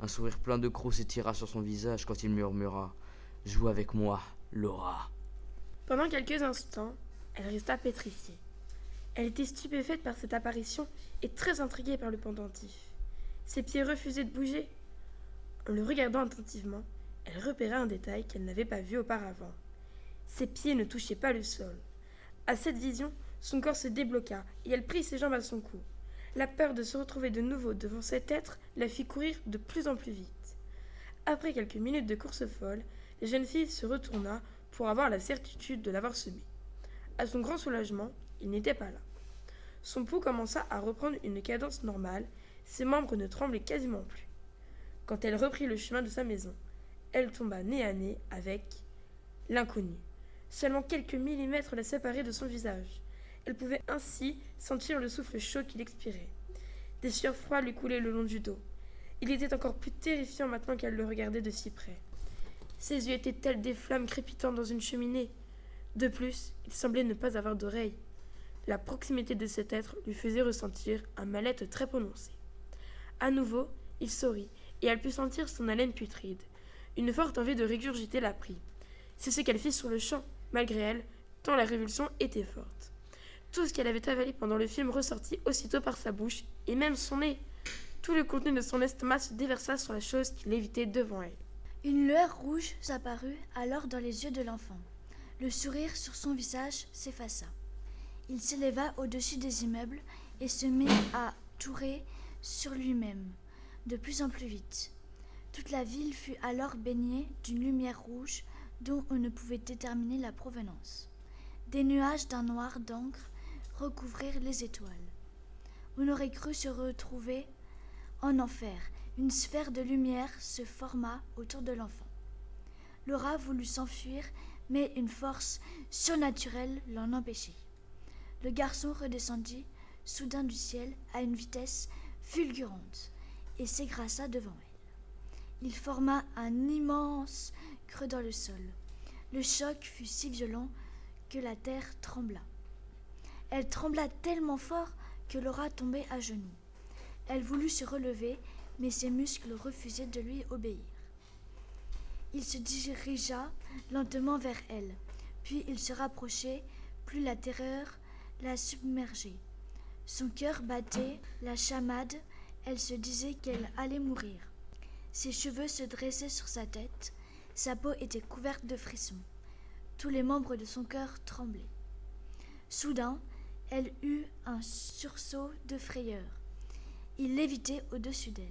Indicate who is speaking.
Speaker 1: Un sourire plein de crocs s'étira sur son visage quand il murmura « Joue avec moi, Laura ».
Speaker 2: Pendant quelques instants, elle resta pétrifiée. Elle était stupéfaite par cette apparition et très intriguée par le pendentif. Ses pieds refusaient de bouger. En le regardant attentivement, elle repéra un détail qu'elle n'avait pas vu auparavant. Ses pieds ne touchaient pas le sol. À cette vision, son corps se débloqua et elle prit ses jambes à son cou. La peur de se retrouver de nouveau devant cet être la fit courir de plus en plus vite. Après quelques minutes de course folle, la jeune fille se retourna pour avoir la certitude de l'avoir semé. À son grand soulagement, il n'était pas là. Son pouls commença à reprendre une cadence normale, ses membres ne tremblaient quasiment plus. Quand elle reprit le chemin de sa maison, elle tomba nez à nez avec l'inconnu. Seulement quelques millimètres la séparaient de son visage. Elle pouvait ainsi sentir le souffle chaud qu'il expirait. Des sueurs froides lui coulaient le long du dos. Il était encore plus terrifiant maintenant qu'elle le regardait de si près. Ses yeux étaient tels des flammes crépitant dans une cheminée. De plus, il semblait ne pas avoir d'oreilles. La proximité de cet être lui faisait ressentir un mal-être très prononcé. À nouveau, il sourit, et elle put sentir son haleine putride. Une forte envie de régurgiter la prit. C'est ce qu'elle fit sur le champ, malgré elle, tant la révulsion était forte. Tout ce qu'elle avait avalé pendant le film ressortit aussitôt par sa bouche, et même son nez. Tout le contenu de son estomac se déversa sur la chose qui lévitait devant elle.
Speaker 3: Une lueur rouge s'apparut alors dans les yeux de l'enfant. Le sourire sur son visage s'effaça. Il s'éleva au-dessus des immeubles et se mit à tourer sur lui-même, de plus en plus vite. Toute la ville fut alors baignée d'une lumière rouge dont on ne pouvait déterminer la provenance. Des nuages d'un noir d'encre recouvrirent les étoiles. On aurait cru se retrouver en enfer. Une sphère de lumière se forma autour de l'enfant. Laura voulut s'enfuir, mais une force surnaturelle l'en empêchait. Le garçon redescendit soudain du ciel à une vitesse fulgurante et s'égrassa devant elle. Il forma un immense creux dans le sol. Le choc fut si violent que la terre trembla. Elle trembla tellement fort que Laura tombait à genoux. Elle voulut se relever, mais ses muscles refusaient de lui obéir. Il se dirigea lentement vers elle, puis il se rapprochait, plus la terreur la submergeait. Son cœur battait, la chamade, elle se disait qu'elle allait mourir. Ses cheveux se dressaient sur sa tête, sa peau était couverte de frissons. Tous les membres de son cœur tremblaient. Soudain, elle eut un sursaut de frayeur. Il lévitait au-dessus d'elle.